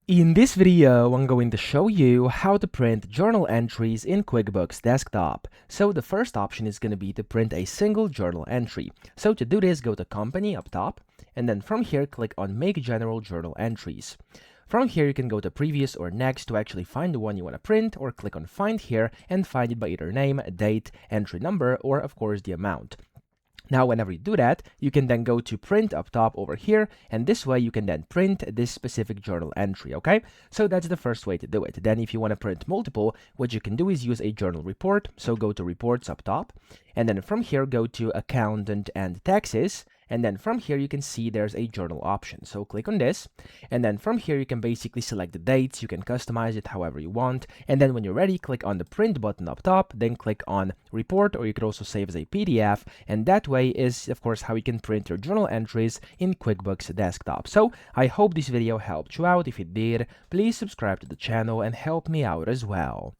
In this video, I'm going to show you how to print journal entries in QuickBooks Desktop. So the first option is going to be to print a single journal entry. So to do this, go to Company up top, and then from here, click on Make General Journal Entries. From here, you can go to Previous or Next to actually find the one you want to print, or click on Find here and find it by either name, date, entry number, or of course the amount. Now, whenever you do that, you can then go to print up top over here, and this way you can then print this specific journal entry, okay? So that's the first way to do it. Then if you want to print multiple, what you can do is use a journal report. So go to Reports up top, and then from here go to Accountant and Taxes, and then from here you can see there's a journal option. So click on this, and then from here you can basically select the dates. You can customize it however you want, and then when you're ready, click on the print button up top, then click on report, or you could also save as a PDF, and that way is of course how you can print your journal entries in QuickBooks Desktop. So I hope this video helped you out. If it did, please subscribe to the channel and help me out as well.